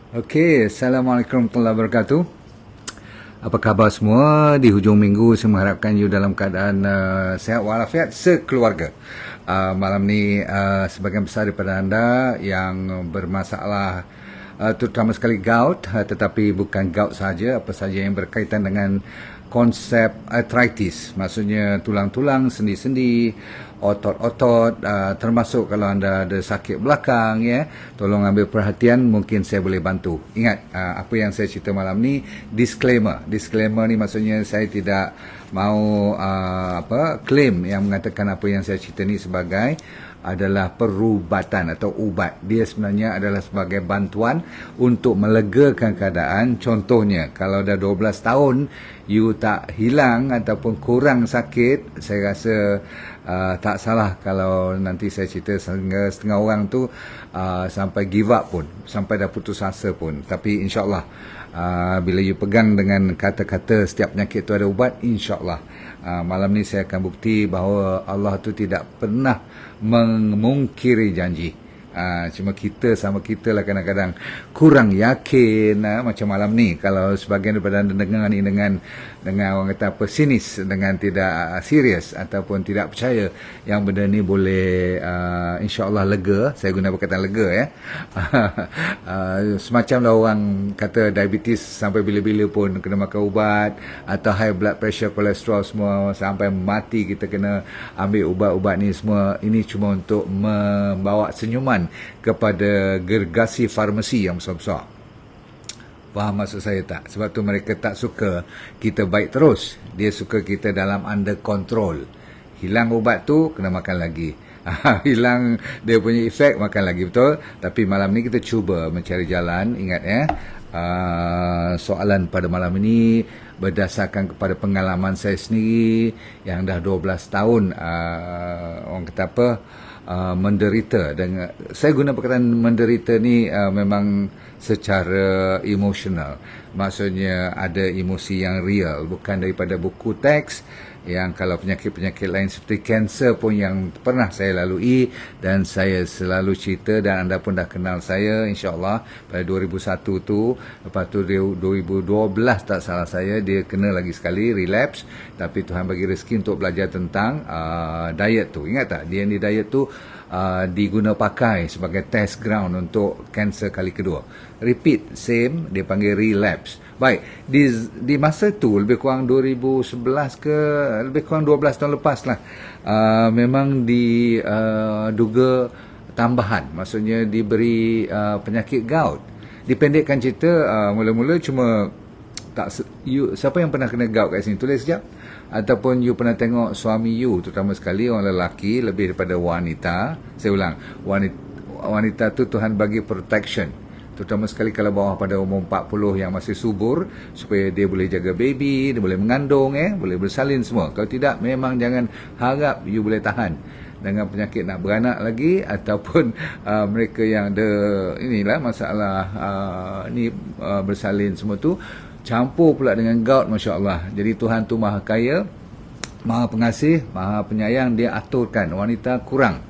Okey, Assalamualaikum warahmatullahi wabarakatuh. Apa khabar semua? Di hujung minggu saya mengharapkan you dalam keadaan sihat walafiat sekeluarga. Malam ni sebagian besar daripada anda yang bermasalah terutama sekali gout, tetapi bukan gout saja, apa saja yang berkaitan dengan konsep arthritis, maksudnya tulang-tulang, sendi-sendi, otot-otot, termasuk kalau anda ada sakit belakang, ya, tolong ambil perhatian, mungkin saya boleh bantu. Ingat, apa yang saya cerita malam ni disclaimer. Disclaimer ni maksudnya saya tidak mau claim yang mengatakan apa yang saya cerita ni sebagai adalah perubatan atau ubat. Dia sebenarnya adalah sebagai bantuan untuk melegakan keadaan. Contohnya, kalau dah 12 tahun you tak hilang ataupun kurang sakit, saya rasa tak salah kalau nanti saya cerita sehingga setengah orang tu sampai give up pun, sampai dah putus asa pun. Tapi insyaAllah bila you pegang dengan kata-kata setiap penyakit tu ada ubat, insyaAllah malam ni saya akan bukti bahawa Allah tu tidak pernah memungkiri janji. Cuma kita sama kita lah kadang-kadang kurang yakin, macam malam ni. Kalau sebagian daripada anda dengar ni dengan orang kata apa, sinis, dengan tidak serius ataupun tidak percaya yang benda ni boleh insyaAllah lega. Saya guna perkataan lega, ya. Semacam lah orang kata diabetes sampai bila-bila pun kena makan ubat, atau high blood pressure, kolesterol semua sampai mati kita kena ambil ubat-ubat ni semua. Ini cuma untuk membawa senyuman kepada gergasi farmasi yang besar-besar. Faham maksud saya tak? Sebab tu mereka tak suka kita baik terus. Dia suka kita dalam under control. Hilang ubat tu, kena makan lagi. Hilang dia punya efek, makan lagi, betul? Tapi malam ni kita cuba mencari jalan. Ingat, ya, soalan pada malam ini berdasarkan kepada pengalaman saya sendiri yang dah 12 tahun orang kata apa, menderita. Dan saya guna perkataan menderita ni memang secara emosional, maksudnya ada emosi yang real, bukan daripada buku teks. Yang kalau penyakit-penyakit lain seperti kanser pun yang pernah saya lalui dan saya selalu cerita, dan anda pun dah kenal saya insyaAllah pada 2001 tu. Lepas tu 2012 tak salah saya, dia kena lagi sekali, relapse. Tapi Tuhan bagi rezeki untuk belajar tentang diet tu. Ingat tak, D&D diet tu diguna pakai sebagai test ground untuk kanser kali kedua. Repeat, same, dia panggil relapse. Baik, di masa tu lebih kurang 2011 ke lebih kurang 12 tahun lepas lah, memang diduga tambahan, maksudnya diberi penyakit gout. Dipendekkan cerita, mula-mula cuma siapa yang pernah kena gout kat sini, tulis sekejap. Ataupun you pernah tengok suami you, terutama sekali orang lelaki lebih daripada wanita. Saya ulang, wanita tu Tuhan bagi protection, terutama sekali kalau bawah pada umur 40 yang masih subur, supaya dia boleh jaga baby, dia boleh mengandung, boleh bersalin semua. Kalau tidak, memang jangan harap you boleh tahan dengan penyakit nak beranak lagi, ataupun mereka yang ada inilah masalah bersalin semua tu, campur pula dengan gout, Masya Allah. Jadi Tuhan tu maha kaya, maha pengasih, maha penyayang. Dia aturkan wanita kurang,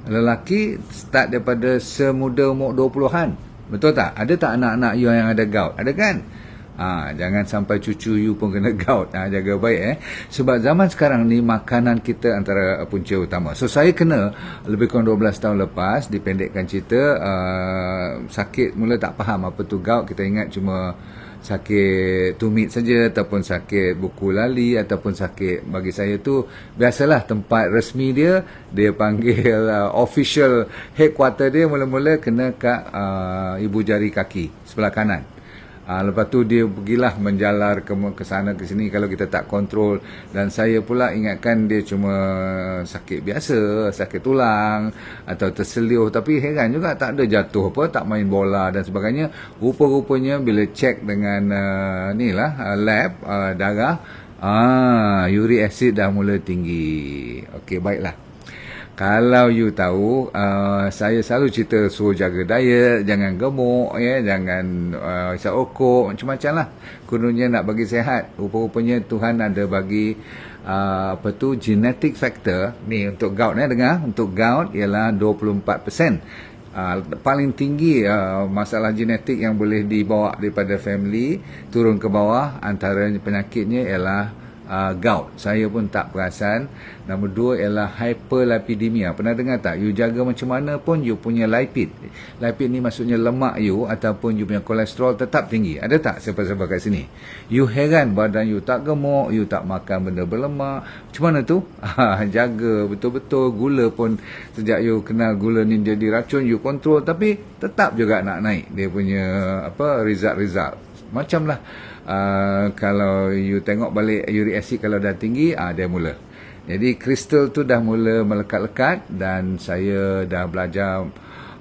lelaki start daripada semuda umur 20-an. Betul tak? Ada tak anak-anak you yang ada gout? Ada kan? Jangan sampai cucu you pun kena gout. Jaga baik, sebab zaman sekarang ni makanan kita antara punca utama. So saya kena lebih kurang 12 tahun lepas. Dipendekkan cerita, sakit mula tak faham apa tu gout. Kita ingat cuma sakit tumit saja, ataupun sakit buku lali, ataupun sakit, bagi saya tu biasalah tempat resmi dia panggil official headquarter dia mula-mula kena kat ibu jari kaki sebelah kanan. Lepas tu dia pergilah menjalar ke sana ke sini kalau kita tak kontrol. Dan saya pula ingatkan dia cuma sakit biasa, sakit tulang atau terseliuh. Tapi heran juga, tak ada jatuh apa, tak main bola dan sebagainya. Rupa-rupanya bila cek dengan lab darah, uric acid dah mula tinggi. Okey, baiklah. Kalau you tahu, saya selalu cerita suruh jaga diet, jangan gemuk, jangan isap rokok, macam-macam lah. Kononnya nak bagi sihat. Rupa-rupanya Tuhan ada bagi genetic factor ni untuk gout. Dengar, untuk gout ialah 24%. Paling tinggi masalah genetik yang boleh dibawa daripada family turun ke bawah, antara penyakitnya ialah gout. Saya pun tak perasan. Nombor 2 ialah hyperlipidemia. Pernah dengar tak? You jaga macam mana pun you punya lipid. Lipid ni maksudnya lemak you ataupun you punya kolesterol tetap tinggi. Ada tak siapa-siapa kat sini? You heran badan you tak gemuk, you tak makan benda berlemak. Macam mana tu? Jaga betul-betul. Gula pun sejak you kenal gula ni jadi racun, you kontrol, tapi tetap juga nak naik dia punya result-result. Macamlah kalau you tengok balik uric acid kalau dah tinggi, dia mula. Jadi kristal tu dah mula melekat-lekat, dan saya dah belajar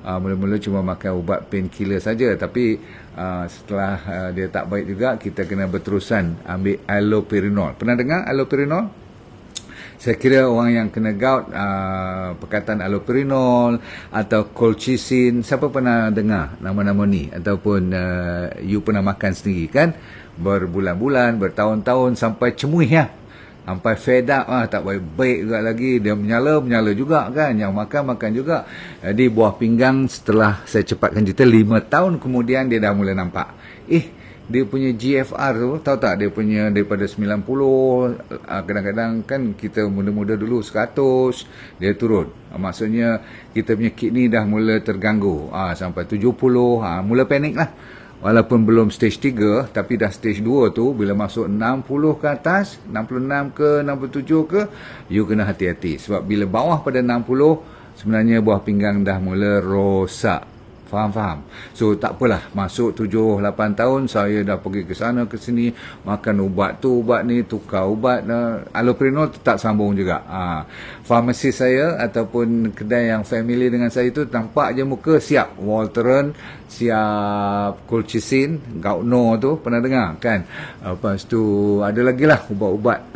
mula-mula cuma makan ubat painkiller saja, tapi setelah dia tak baik juga, kita kena berterusan ambil allopurinol. Pernah dengar allopurinol? Saya kira orang yang kena gout, perkataan allopurinol atau colchicine, siapa pernah dengar nama-nama ni? Ataupun you pernah makan sendiri kan? Berbulan-bulan, bertahun-tahun, sampai cemuih ya. Sampai fed up, tak baik juga lagi. Dia menyala juga kan. Yang makan juga. Jadi buah pinggang, setelah saya cepatkan cerita, 5 tahun kemudian dia dah mula nampak. Dia punya GFR tu, tahu tak, dia punya daripada 90, kadang-kadang kan kita muda-muda dulu 100, dia turun. Maksudnya kita punya kidney dah mula terganggu, sampai 70, mula panik lah. Walaupun belum stage 3, tapi dah stage 2 tu, bila masuk 60 ke atas, 66 ke 67 ke, you kena hati-hati. Sebab bila bawah pada 60, sebenarnya buah pinggang dah mula rosak. Faham? So tak apalah, masuk 7-8 tahun saya dah pergi ke sana ke sini, makan ubat tu, ubat ni, tukar ubat, allopurinol tetap sambung juga. Farmasi saya ataupun kedai yang family dengan saya tu, nampak je muka siap Voltaren, siap colchicine, Gautno tu pernah dengar kan. Lepas tu ada lagi lah ubat-ubat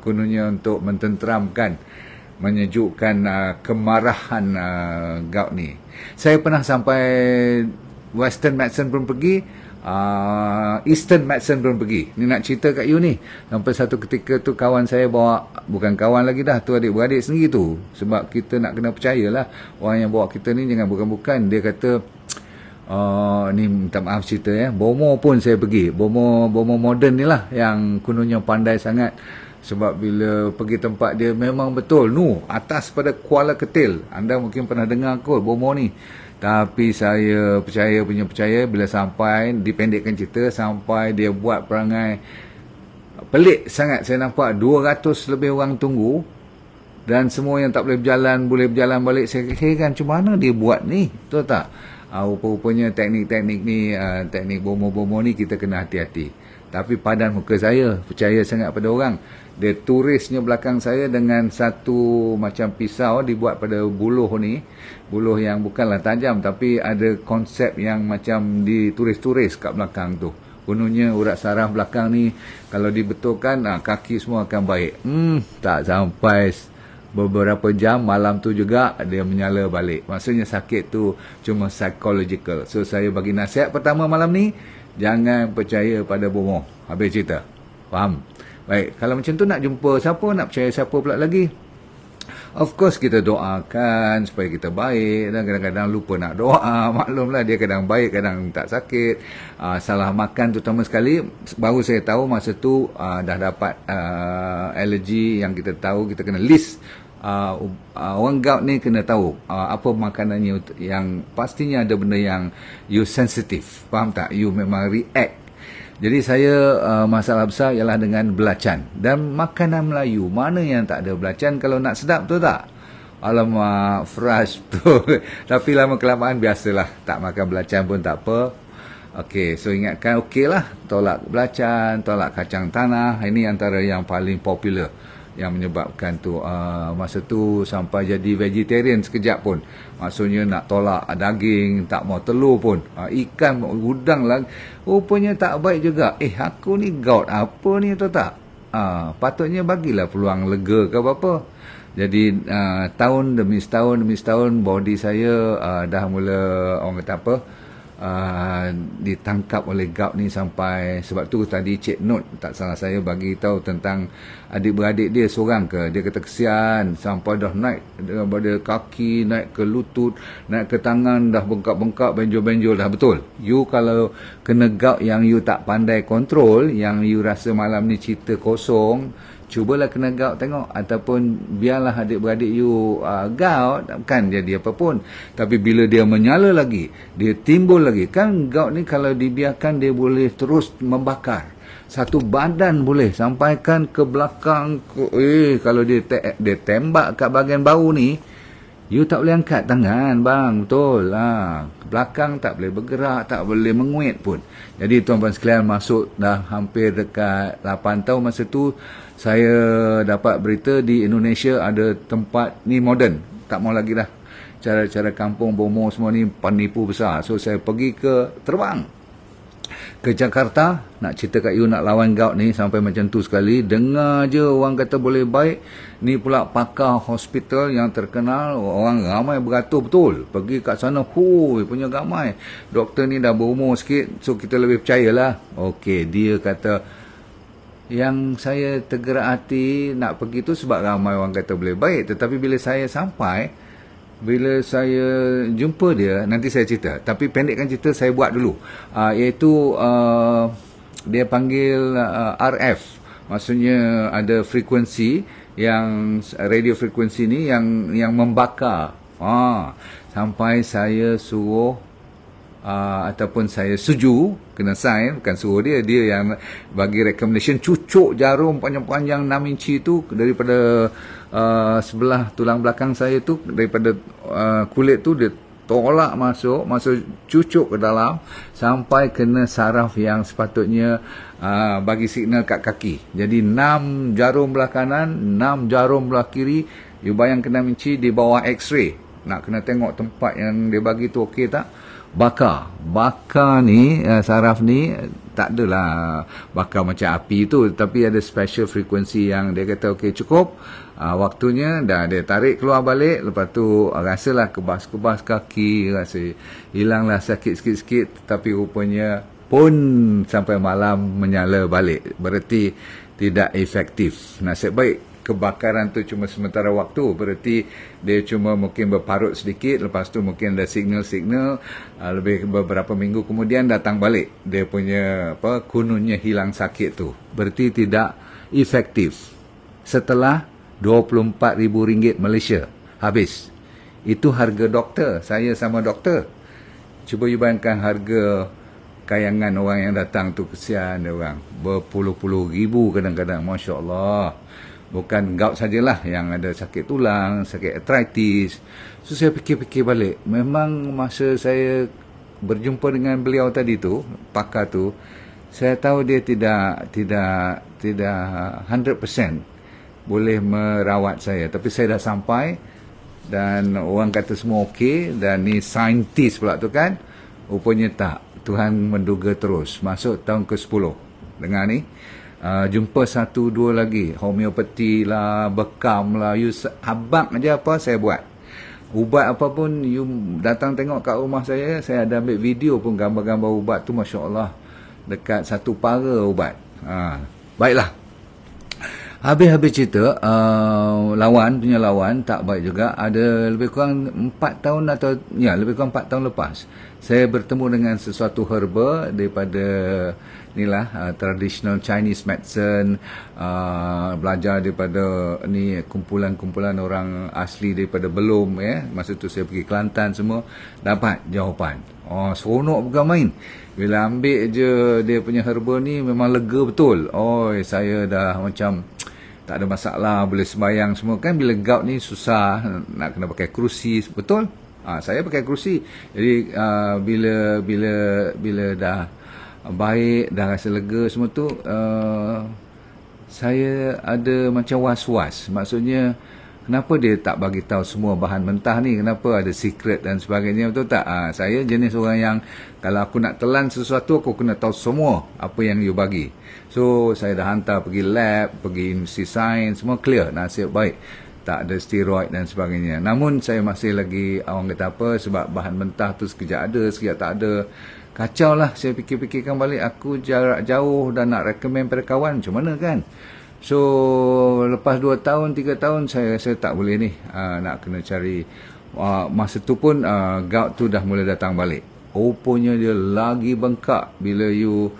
kononnya untuk mententeramkan, menyejukkan kemarahan gout ni. Saya pernah sampai Western medicine pun pergi, Eastern medicine pun pergi. Ni nak cerita kat you ni. Sampai satu ketika tu kawan saya bawa, bukan kawan lagi dah, tu adik-beradik sendiri tu. Sebab kita nak kena percayalah, orang yang bawa kita ni jangan bukan-bukan. Dia kata, ni minta maaf cerita ya, Bomo pun saya pergi. Bomo modern ni lah yang kononnya pandai sangat. Sebab bila pergi tempat dia memang betul, atas pada Kuala Ketil. Anda mungkin pernah dengar kot Bomo ni. Tapi saya percaya bila sampai, dipendekkan cerita, sampai dia buat perangai pelik sangat. Saya nampak 200 lebih orang tunggu, dan semua yang tak boleh berjalan balik. Saya heran macam mana dia buat ni, tahu tak? Rupa-rupanya teknik-teknik ni, teknik Bomo-Bomo ni kita kena hati-hati. Tapi padan muka saya, percaya sangat pada orang. Dia turisnya belakang saya dengan satu macam pisau dibuat pada buluh ni. Buluh yang bukanlah tajam, tapi ada konsep yang macam dituris-turis kat belakang tu. Kononnya urat saraf belakang ni, kalau dibetulkan, kaki semua akan baik. Tak sampai beberapa jam, malam tu juga dia menyala balik. Maksudnya sakit tu cuma psychological. So saya bagi nasihat pertama malam ni, jangan percaya pada Bomo. Habis cerita. Faham? Baik, kalau macam tu nak jumpa siapa, nak percaya siapa pula lagi? Of course kita doakan supaya kita baik, dan kadang-kadang lupa nak doa. Maklumlah dia kadang baik, kadang tak sakit. Salah makan terutama sekali. Baru saya tahu masa tu dah dapat alergi yang kita tahu, kita kena list. Orang gout ni kena tahu apa makanannya yang pastinya ada benda yang you sensitif. Faham tak? You memang react. Jadi saya masalah besar ialah dengan belacan. Dan makanan Melayu, mana yang tak ada belacan kalau nak sedap, tu tak? Alamak, fresh tu. Tapi lama-kelamaan biasalah, tak makan belacan pun tak apa. Okey, so ingatkan okeylah, tolak belacan, tolak kacang tanah. Ini antara yang paling popular yang menyebabkan tu masa tu sampai jadi vegetarian sekejap pun. Maksudnya nak tolak daging, tak mau telur pun. Ikan, udang lah. Rupanya tak baik juga. Aku ni gout, apa ni tu tak? Patutnya bagilah peluang lega ke apa-apa. Jadi tahun demi setahun body saya dah mula, orang kata apa, ditangkap oleh gout ni sampai, sebab tu tadi Cik Note tak salah saya bagi tahu tentang adik-beradik dia seorang ke, dia kata kesian sampai dah naik daripada kaki, naik ke lutut, naik ke tangan, dah bengkak-bengkak, benjol-benjol dah. Betul, you kalau kena gout yang you tak pandai kontrol, yang you rasa malam ni cerita kosong, cubalah kena gout tengok, ataupun biarlah adik-beradik you gout, kan jadi apa pun. Tapi bila dia menyala lagi, dia timbul lagi, kan gout ni kalau dibiarkan dia boleh terus membakar satu badan, boleh sampaikan ke belakang kalau dia tembak kat bahagian bahu ni, you tak boleh angkat tangan bang, betul lah. Belakang tak boleh bergerak, tak boleh menguit pun. Jadi tuan-tuan sekalian, masuk dah hampir dekat 8 tahun masa tu, saya dapat berita di Indonesia ada tempat ni moden, tak mau lagi dah cara-cara kampung bomo semua ni penipu besar. So saya pergi terbang ke Jakarta, nak cerita kat you, nak lawan gout ni sampai macam tu sekali. Dengar je orang kata boleh baik. Ni pula pakar hospital yang terkenal, orang ramai beratus betul. Pergi kat sana, punya ramai. Doktor ni dah berumur sikit, so kita lebih percayalah. Okey, dia kata, yang saya tergerak hati nak pergi tu sebab ramai orang kata boleh baik. Tetapi bila saya sampai, bila saya jumpa dia, nanti saya cerita. Tapi pendekkan cerita, saya buat dulu. Iaitu dia panggil RF. Maksudnya ada frekuensi, yang radio frekuensi ni yang membakar. Sampai saya suruh ataupun saya setuju, kena sign, bukan suruh dia yang bagi recommendation, cucuk jarum panjang-panjang 6 inci tu daripada sebelah tulang belakang saya tu, daripada kulit tu, dia tolak masuk cucuk ke dalam sampai kena saraf yang sepatutnya bagi signal kat kaki. Jadi 6 jarum belah kanan, 6 jarum belah kiri. You bayangkan 6 inci di bawah x-ray, nak kena tengok tempat yang dia bagi tu okey tak. Bakar ni, saraf ni tak adalah bakar macam api tu, tapi ada special frekuensi yang dia kata okey cukup, waktunya dah dia tarik keluar balik. Lepas tu rasalah kebas-kebas kaki, rasa hilanglah sakit sikit-sikit, tapi rupanya pun sampai malam menyala balik, berarti tidak efektif. Nasib baik kebakaran tu cuma sementara waktu, berarti dia cuma mungkin berparut sedikit, lepas tu mungkin ada signal-signal, lebih beberapa minggu kemudian datang balik dia punya kununnya hilang sakit tu, berarti tidak efektif. Setelah RM24,000 Malaysia habis, itu harga doktor, saya sama doktor. Cuba you bayangkan harga kayangan orang yang datang tu, kesian dia orang, berpuluh-puluh ribu kadang-kadang, Masya Allah. Bukan gout sajalah, yang ada sakit tulang, sakit arthritis. So saya fikir-fikir balik, memang masa saya berjumpa dengan beliau tadi tu, pakar tu, saya tahu dia tidak 100% boleh merawat saya. Tapi saya dah sampai dan orang kata semua okey, dan ni saintis pula tu kan. Rupanya tak, Tuhan menduga terus. Masuk tahun ke-10 dengar ni, jumpa 1-2 lagi, homeopati lah, bekam lah, you habak aja apa saya buat. Ubat apa pun you datang tengok kat rumah saya ada ambil video pun gambar-gambar ubat tu, Masya Allah, dekat 1 para ubat. Baiklah, habis cerita, lawan tak baik juga. Ada lebih kurang 4 tahun atau lebih kurang 4 tahun lepas, saya bertemu dengan sesuatu herba daripada traditional Chinese medicine, belajar daripada ni kumpulan-kumpulan orang asli daripada Belum, masa tu saya pergi Kelantan semua, dapat jawapan. Seronok bukan main. Bila ambil je dia punya herba ni, memang lega betul. Saya dah macam tak ada masalah, boleh sembayang semua kan. Bila gout ni susah, nak kena pakai kerusi, betul. Saya pakai kerusi. Jadi bila dah baik, dah rasa lega semua tu, saya ada macam was-was. Maksudnya, kenapa dia tak bagi tahu semua bahan mentah ni? Kenapa ada secret dan sebagainya, betul tak? Saya jenis orang yang kalau aku nak telan sesuatu, aku kena tahu semua apa yang you bagi. So saya dah hantar pergi lab, pergi universiti sains, semua clear, nasib baik. tak ada steroid dan sebagainya. Namun saya masih lagi, orang kata apa, sebab bahan mentah tu sekejap ada, sekejap tak ada. Kacau lah, saya fikir-fikirkan balik, aku jarak jauh dan nak recommend pada kawan, macam mana kan? So, lepas 2 tahun, 3 tahun, saya rasa tak boleh ni, nak kena cari. Masa tu pun, gout tu dah mula datang balik. Rupanya dia lagi bengkak bila you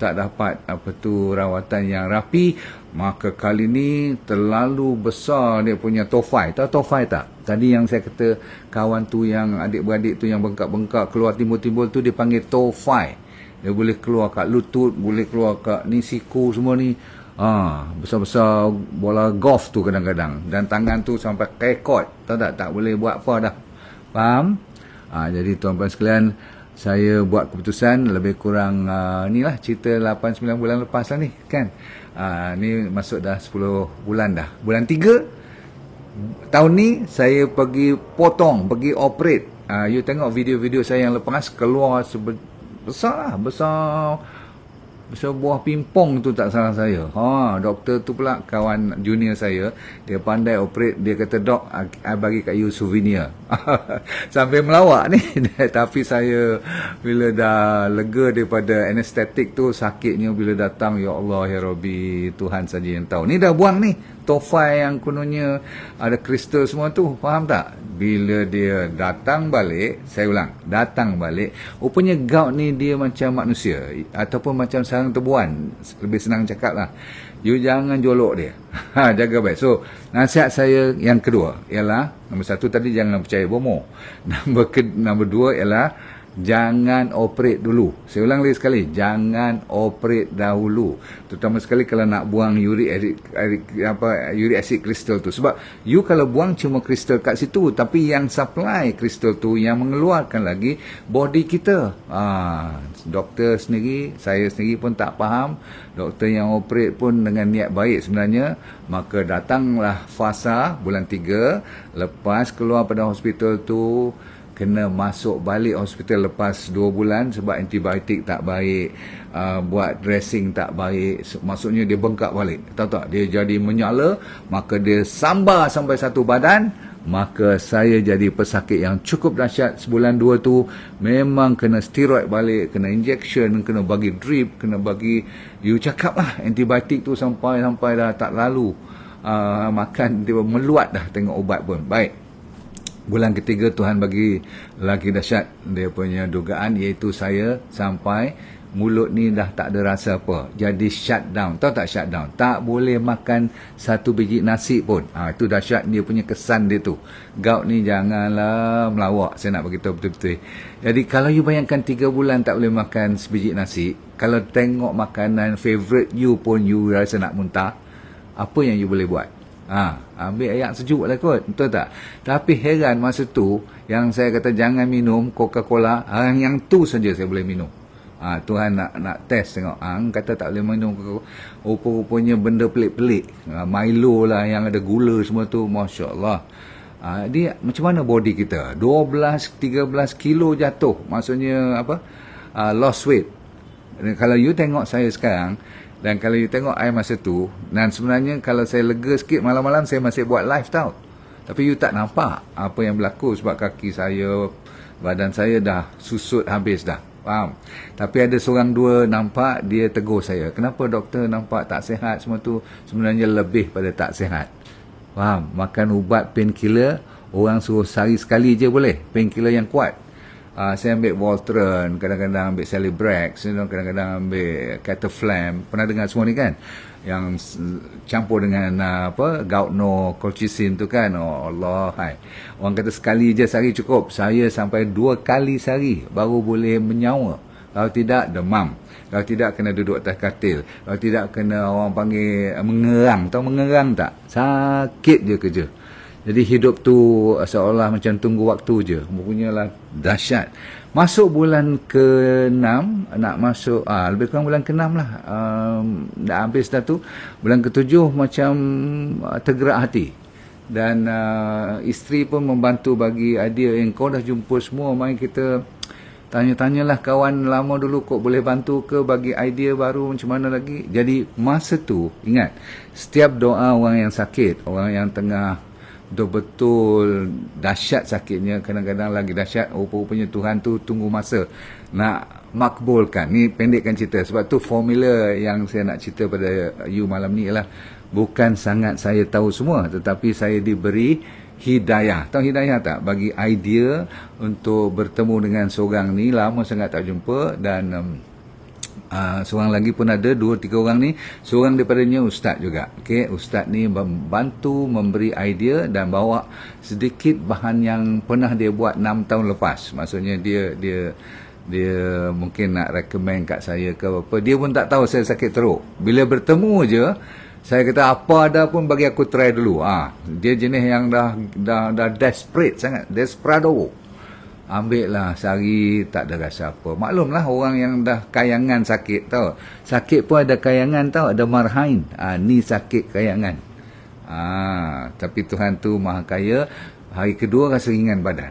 tak dapat rawatan yang rapi. Maka kali ni terlalu besar dia punya tofai. Tahu tofai tak? Tadi yang saya kata kawan tu yang adik-beradik tu yang bengkak-bengkak keluar timbul-timbul tu dia panggil tofai. Dia boleh keluar kat lutut, boleh keluar kat ni siku semua ni. Besar-besar bola golf tu kadang-kadang. Dan tangan tu sampai kekot. Tahu tak? Tak boleh buat apa dah. Faham? Jadi tuan-tuan sekalian, saya buat keputusan lebih kurang ni lah cerita 8-9 bulan lepas lah ni kan. Ni masuk dah 10 bulan dah. Bulan 3 tahun ni saya pergi potong, pergi operate. You tengok video-video saya yang lepas, keluar besar lah, besar buah pimpong tu tak salah saya. Doktor tu pula kawan junior saya, dia pandai operate, dia kata, "Dok, I bagi kat you souvenir." Sampai melawak ni. Tapi saya bila dah lega daripada anesthetic tu, sakitnya bila datang, ya Allah ya Rabbi, Tuhan saja yang tahu. Ni dah buang ni tofai yang kononnya ada kristal semua tu, faham tak? Bila dia datang balik, saya ulang, datang balik, rupanya gout ni dia macam manusia ataupun macam sarang tebuan, lebih senang cakap lah. You jangan jolok dia. Jaga baik. So, nasihat saya yang kedua ialah, nombor 1 tadi, jangan percaya bomoh. Nombor 2 ialah jangan operate dulu. Saya ulang lagi sekali, jangan operate dahulu. Terutama sekali kalau nak buang uric acid kristal tu. Sebab you kalau buang cuma kristal kat situ, tapi yang supply kristal tu, yang mengeluarkan lagi body kita. Doktor sendiri, saya sendiri pun tak faham. Doktor yang operate pun dengan niat baik sebenarnya. Maka datanglah fasa bulan 3, lepas keluar pada hospital tu, kena masuk balik hospital lepas 2 bulan sebab antibiotik tak baik, buat dressing tak baik. Maksudnya dia bengkak balik. Tahu tak? Dia jadi menyala, maka dia sambar sampai satu badan. Maka saya jadi pesakit yang cukup dahsyat. Sebulan 2 tu memang kena steroid balik, kena injection, kena bagi drip, kena bagi, you cakap lah, antibiotik tu sampai dah tak lalu makan, dia meluat dah tengok ubat pun. Baik. Bulan ketiga Tuhan bagi lagi dahsyat dia punya dugaan, iaitu saya sampai mulut ni dah tak ada rasa apa. Jadi shutdown. Tahu tak shutdown? Tak boleh makan 1 biji nasi pun. Itu dahsyat dia punya kesan dia tu. Gout ni janganlah melawak. Saya nak beritahu betul-betul. Jadi kalau you bayangkan 3 bulan tak boleh makan sebiji nasi, kalau tengok makanan favorite you pun you rasa nak muntah, apa yang you boleh buat? Ambil air sejuk lah kot, betul tak? Tapi heran masa tu, yang saya kata jangan minum Coca-Cola, yang tu saja saya boleh minum. Tuhan nak test tengok. Kata tak boleh minum Coca-Cola. Rupa-rupanya benda pelik-pelik. Milo lah yang ada gula semua tu, Masya Allah. Dia macam mana body kita? 12-13 kilo jatuh. Maksudnya apa? Lost weight. Dan kalau you tengok saya sekarang, dan kalau you tengok I masa tu, dan sebenarnya kalau saya lega sikit, malam-malam saya masih buat live tau. Tapi you tak nampak apa yang berlaku sebab kaki saya, badan saya dah susut habis dah. Faham? Tapi ada seorang 2 nampak, dia tegur saya. Kenapa doktor nampak tak sihat semua tu? Sebenarnya lebih pada tak sihat. Faham? Makan ubat painkiller, orang suruh sehari sekali je boleh. Painkiller yang kuat. Saya ambil Voltaren, kadang-kadang ambil Celebrex, kadang-kadang ambil Cataflam. Pernah dengar semua ni kan? Yang campur dengan Gautno, colchicine tu kan. Oh Allah, hai. Orang kata sekali je sehari cukup. Saya sampai 2 kali sehari baru boleh menyawa. Kalau tidak, demam. Kalau tidak, kena duduk atas katil. Kalau tidak, kena orang panggil mengerang. Tahu mengerang tak? Sakit je kerja. Jadi hidup tu seolah macam tunggu waktu je. Punyalah dahsyat. Masuk bulan ke-6, nak masuk, lebih kurang bulan ke-6 lah. Dah habis dah tu. Bulan ke-7 macam tergerak hati. Dan isteri pun membantu bagi idea yang kau dah jumpa semua. Mari kita tanya-tanyalah kawan lama dulu kok boleh bantu ke bagi idea baru macam mana lagi. Jadi masa tu, ingat, setiap doa orang yang sakit, orang yang tengah betul-betul dahsyat sakitnya, kadang-kadang lagi dahsyat, rupanya Tuhan tu tunggu masa nak makbulkan. Ni pendekkan cerita, sebab tu formula yang saya nak cerita pada you malam ni ialah bukan sangat saya tahu semua, tetapi saya diberi hidayah. Tahu hidayah tak? Bagi idea untuk bertemu dengan seorang ni, lama sangat tak jumpa, dan seorang lagi pun ada, 2-3 orang ni. Seorang daripadanya ustaz juga. Okey, ustaz ni membantu memberi idea dan bawa sedikit bahan yang pernah dia buat 6 tahun lepas. Maksudnya dia mungkin nak recommend kat saya ke apa. Dia pun tak tahu saya sakit teruk. Bila bertemu je, saya kata apa ada pun bagi aku try dulu. Dia jenis yang dah desperate sangat, desperado. Ambil lah sehari, tak ada rasa apa. Maklumlah orang yang dah kayangan sakit, tahu. Sakit pun ada kayangan, tahu, ada marhain. Ni sakit kayangan. Tapi Tuhan tu Maha Kaya. Hari kedua rasa ringan badan.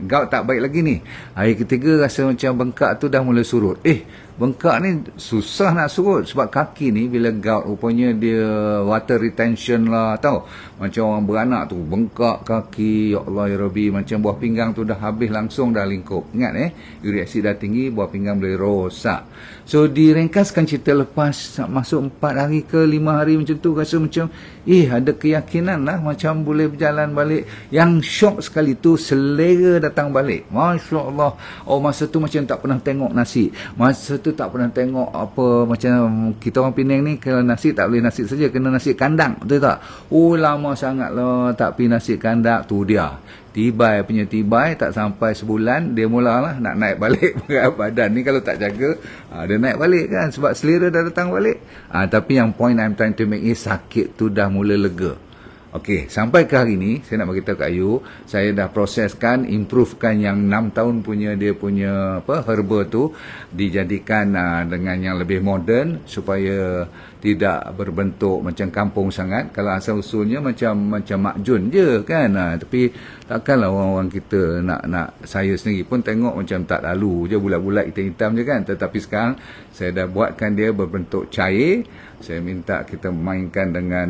Gout tak baik lagi ni. Hari ketiga rasa macam bengkak tu dah mula surut. Bengkak ni susah nak surut sebab kaki ni bila gout rupanya dia water retention lah, tahu. Macam orang beranak tu bengkak kaki, ya Allah ya Rabbi, macam buah pinggang tu dah habis langsung dah lingkup. Ingat uric acid dah tinggi, buah pinggang boleh rosak. So diringkaskan cerita lepas masuk 4 hari ke 5 hari macam tu, rasa macam ada keyakinan lah macam boleh berjalan balik. Yang syok sekali tu selera datang balik. Masya Allah. Masa tu macam tak pernah tengok nasi. Masa tu tak pernah tengok apa, macam kita orang Penang ni kalau nasi tak boleh nasi saja, kena nasi kandang, betul tak? Lama sangat lah tak pergi nasi kandang. Tu dia tibai tak sampai sebulan dia mulalah nak naik balik berat badan ni. Kalau tak jaga dia naik balik kan, sebab selera dah datang balik. Tapi yang point I'm trying to make is sakit tu dah mula lega. Okey, sampai ke hari ni saya nak beritahu kat you, saya dah proseskan, improvekan yang 6 tahun punya dia punya herba tu, dijadikan dengan yang lebih moden supaya tidak berbentuk macam kampung sangat. Kalau asal usulnya macam makjun je kan. Tapi takkanlah orang-orang kita nak saya sendiri pun tengok macam tak lalu je, bulat-bulat hitam-hitam je kan. Tetapi sekarang saya dah buatkan dia berbentuk cair. Saya minta kita mainkan dengan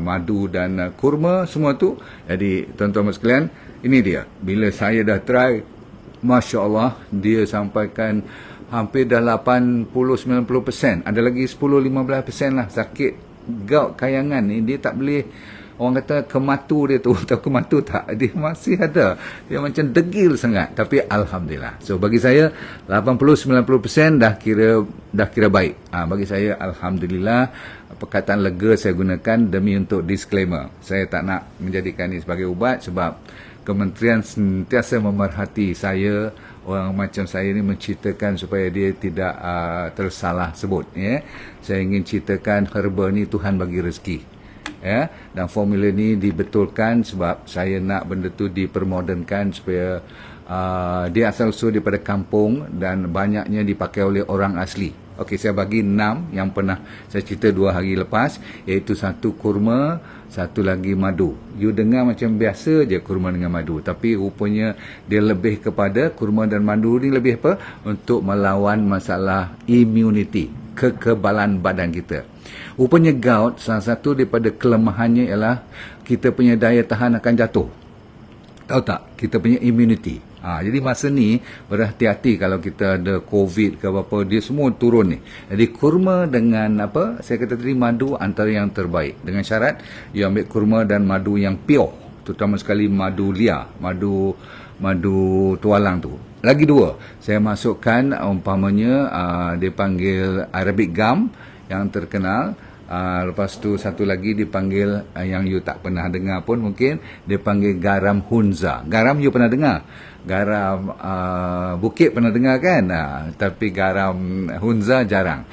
madu dan kurma semua tu. Jadi tuan-tuan sekalian, ini dia. Bila saya dah try, Masya Allah, dia sampaikan hampir dah 80-90%. Ada lagi 10-15% lah sakit gout kayangan ni. Dia tak boleh, orang kata kematu dia tu, tahu kematu tak? Dia masih ada. Dia macam degil sangat. Tapi Alhamdulillah. So bagi saya 80-90% dah kira baik. Bagi saya Alhamdulillah. Perkataan lega saya gunakan demi untuk disclaimer. Saya tak nak menjadikan ini sebagai ubat sebab kementerian sentiasa memerhati saya. Orang macam saya ni menceritakan supaya dia tidak tersalah sebut. Saya ingin ceritakan herba ni Tuhan bagi rezeki. Dan formula ni dibetulkan sebab saya nak benda tu dipermodernkan supaya dia asal-usul daripada kampung dan banyaknya dipakai oleh orang asli. Okey, saya bagi 6 yang pernah saya cerita 2 hari lepas, iaitu 1 kurma, 1 lagi madu. You dengar macam biasa je kurma dengan madu, tapi rupanya dia lebih kepada kurma dan madu ni lebih apa? Untuk melawan masalah immunity, kekebalan badan kita. Rupanya gout, salah satu daripada kelemahannya ialah kita punya daya tahan akan jatuh. Tahu tak? Kita punya immunity. Jadi masa ni berhati-hati kalau kita ada COVID ke apa, dia semua turun ni. Jadi kurma dengan saya kata tadi madu antara yang terbaik. Dengan syarat you ambil kurma dan madu yang pure, terutama sekali madu liar, madu tualang tu. Lagi 2, saya masukkan umpamanya dia panggil Arabic gum yang terkenal. Lepas tu 1 lagi dipanggil yang you tak pernah dengar pun mungkin, dia panggil garam hunza. Garam you pernah dengar, garam bukit pernah dengar kan, tapi garam hunza jarang.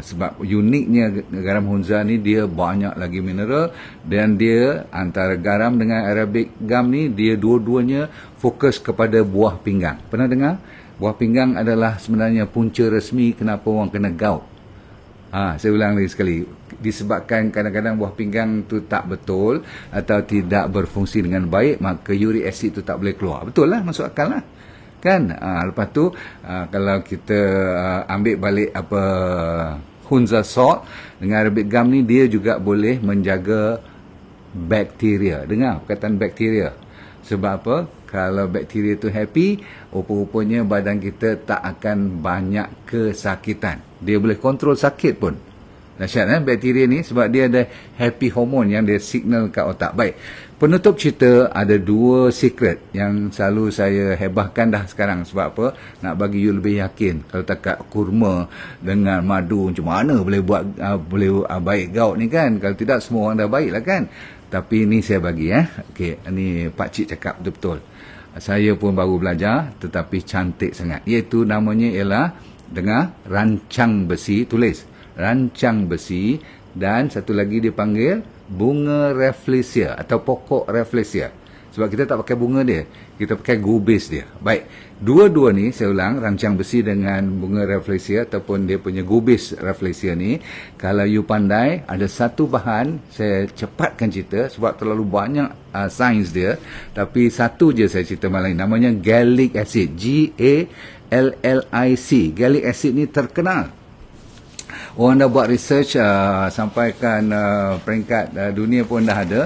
Sebab uniknya garam hunza ni dia banyak lagi mineral, dan dia antara garam dengan Arabic gum ni dia dua-duanya fokus kepada buah pinggang. Pernah dengar? Buah pinggang adalah sebenarnya punca resmi kenapa orang kena gout. Saya ulang lagi sekali, disebabkan kadang-kadang buah pinggang tu tak betul atau tidak berfungsi dengan baik, maka uric acid tu tak boleh keluar. Betul lah, masuk akal lah kan. Lepas tu kalau kita ambil balik hunza salt dengan Arabic gum ni, dia juga boleh menjaga bakteria. Dengar perkataan bakteria. Sebab apa? Kalau bakteria tu happy, rupa-rupanya badan kita tak akan banyak kesakitan. Dia boleh kontrol sakit pun. Dahsyat bakteria ni, sebab dia ada happy hormone yang dia signal kat otak. Baik, penutup cerita ada 2 secret yang selalu saya hebahkan dah sekarang. Sebab apa? Nak bagi you lebih yakin. Kalau takat kurma dengan madu, macam mana boleh buat baik gout ni kan? Kalau tidak, semua orang dah baik lah kan? Tapi ni saya bagi Okey, ni Pak Cik cakap betul-betul. Saya pun baru belajar, tetapi cantik sangat. Iaitu namanya ialah, dengar, rancang besi. Tulis rancang besi, dan satu lagi dipanggil bunga rafflesia atau pokok rafflesia. Sebab kita tak pakai bunga dia, kita pakai gubis dia. Baik, dua-dua ni saya ulang, rancang besi dengan bunga rafflesia ataupun dia punya gubis rafflesia ni, kalau you pandai, ada satu bahan, saya cepatkan cerita sebab terlalu banyak sains dia, tapi satu je saya cerita malam ni, namanya gallic acid, Gallic. Gallic acid ni terkenal. Orang dah buat research sampaikan peringkat dunia pun dah ada,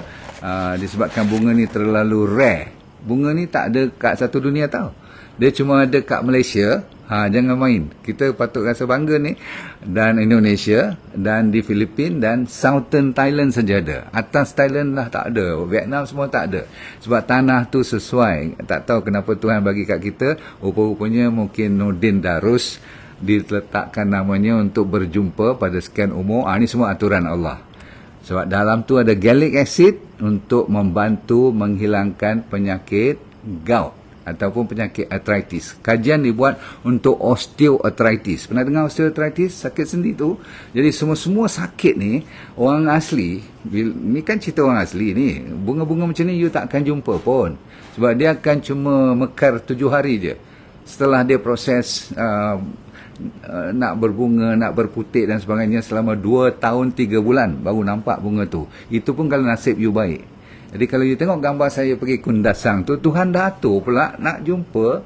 disebabkan bunga ni terlalu rare. Bunga ni tak ada kat satu dunia tau. Dia cuma ada kat Malaysia. Jangan main. Kita patut rasa bangga ni. Dan Indonesia, dan di Filipina, dan Southern Thailand saja ada. Atas Thailand lah tak ada. Vietnam semua tak ada. Sebab tanah tu sesuai. Tak tahu kenapa Tuhan bagi kat kita. Rupa-rupanya mungkin Nordin Darus diletakkan namanya untuk berjumpa pada sekian umur. Ini semua aturan Allah. Sebab dalam tu ada gallic acid untuk membantu menghilangkan penyakit gout ataupun penyakit arthritis. Kajian dibuat untuk osteoarthritis. Pernah dengar osteoarthritis? Sakit sendi tu. Jadi semua sakit ni, orang asli, ni kan cerita orang asli ni. Bunga-bunga macam ni you tak akan jumpa pun. Sebab dia akan cuma mekar 7 hari je. Setelah dia proses nak berbunga, nak berputik dan sebagainya selama 2 tahun 3 bulan baru nampak bunga tu. Itu pun kalau nasib you baik. Jadi kalau you tengok gambar saya pergi Kundasang tu, Tuhan dah atur pula nak jumpa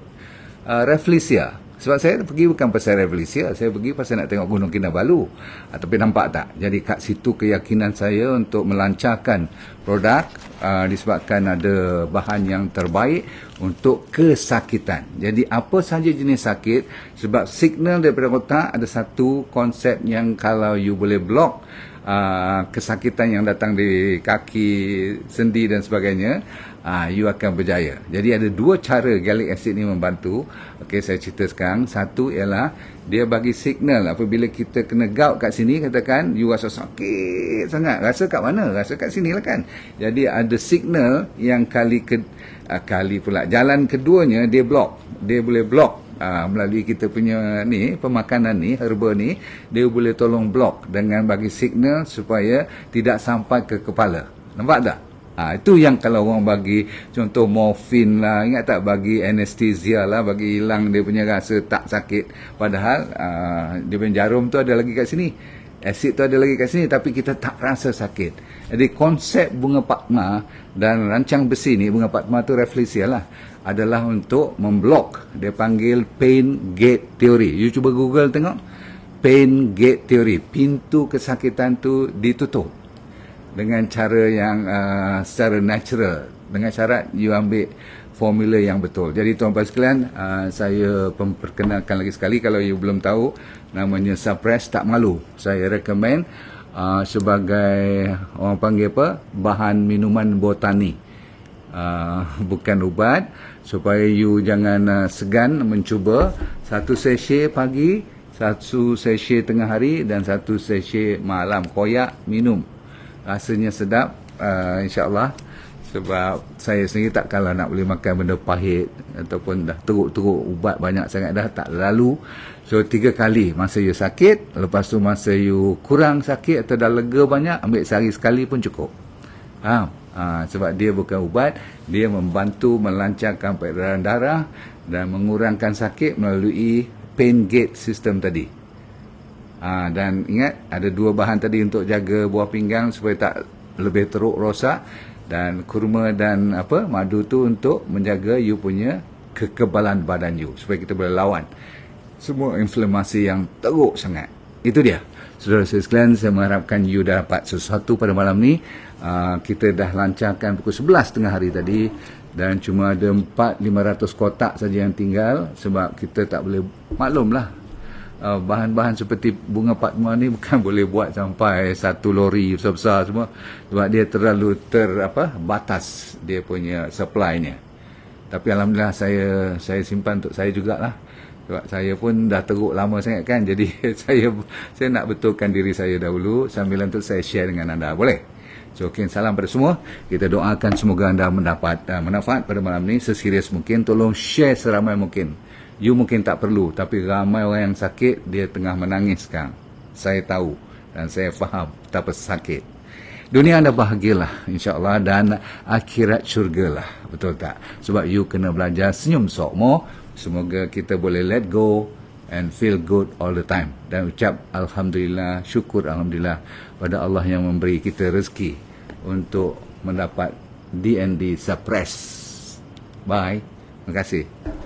rafflesia. Sebab saya pergi bukan pasal rafflesia, saya pergi pasal nak tengok Gunung Kinabalu. Tapi nampak tak? Jadi kat situ keyakinan saya untuk melancarkan produk disebabkan ada bahan yang terbaik untuk kesakitan. Jadi apa sahaja jenis sakit, sebab signal daripada otak ada satu konsep yang kalau you boleh block kesakitan yang datang di kaki, sendi dan sebagainya, you akan berjaya. Jadi ada 2 cara gallic acid ni membantu. Okey, saya cerita sekarang. Satu ialah dia bagi signal apabila kita kena gout kat sini, katakan you rasa sakit sangat. Rasa kat mana? Rasa kat sini lah kan. Jadi ada signal yang jalan keduanya dia block. Dia boleh block melalui kita punya ni, pemakanan ni, herba ni, dia boleh tolong block dengan bagi signal supaya tidak sampai ke kepala. Nampak tak? Itu yang kalau orang bagi contoh morfin lah, ingat tak, bagi anestesia lah, bagi hilang dia punya rasa tak sakit. Padahal dia punya jarum tu ada lagi kat sini, asid tu ada lagi kat sini, tapi kita tak rasa sakit. Jadi konsep bunga Padma dan rancang besi ni, bunga Padma tu rafflesia lah, adalah untuk memblok. Dia panggil pain gate theory. You cuba Google tengok, pain gate theory. Pintu kesakitan tu ditutup dengan cara yang secara natural, dengan syarat you ambil formula yang betul. Jadi tuan-tuan sekalian, saya perkenalkan lagi sekali, kalau you belum tahu, namanya Suppress Tak Malu. Saya recommend sebagai orang panggil apa, bahan minuman botani, bukan ubat, supaya you jangan segan mencuba. 1 sachet pagi, 1 sachet tengah hari dan 1 sachet malam. Koyak minum, rasanya sedap, insyaAllah. Sebab saya sendiri tak kalah nak boleh makan benda pahit ataupun dah teruk-teruk ubat banyak sangat dah tak lalu. So 3 kali, masa you sakit, lepas tu masa you kurang sakit atau dah lega banyak, ambil sehari sekali pun cukup. Sebab dia bukan ubat, dia membantu melancarkan peredaran darah dan mengurangkan sakit melalui pain gate system tadi. Dan ingat, ada 2 bahan tadi untuk jaga buah pinggang supaya tak lebih teruk rosak, dan kurma dan madu tu untuk menjaga you punya kekebalan badan you supaya kita boleh lawan semua inflamasi yang teruk sangat. Itu dia. Saudara-saudara sekalian, saya mengharapkan you dah dapat sesuatu pada malam ni. Kita dah lancarkan pukul 11 tengah hari tadi dan cuma ada 400-500 kotak saja yang tinggal sebab kita tak boleh, maklumlah, bahan-bahan seperti bunga Padma ni bukan boleh buat sampai 1 lori besar-besar semua sebab dia terlalu batas dia punya supply-nya. Tapi alhamdulillah saya simpan untuk saya jugalah. Sebab saya pun dah teruk lama sangat kan. Jadi saya nak betulkan diri saya dahulu sambil untuk saya share dengan anda. Boleh? So, okay, salam pada semua. Kita doakan semoga anda mendapat manfaat pada malam ni seserius mungkin. Tolong share seramai mungkin. You mungkin tak perlu, tapi ramai orang yang sakit, dia tengah menangis sekarang. Saya tahu dan saya faham betapa sakit. Dunia anda bahagialah insya-Allah dan akhirat syurgalah. Betul tak? Sebab you kena belajar senyum sokmo. Semoga kita boleh let go and feel good all the time. Dan ucap Alhamdulillah, syukur Alhamdulillah pada Allah yang memberi kita rezeki untuk mendapat DND Suppress. Bye. Terima kasih.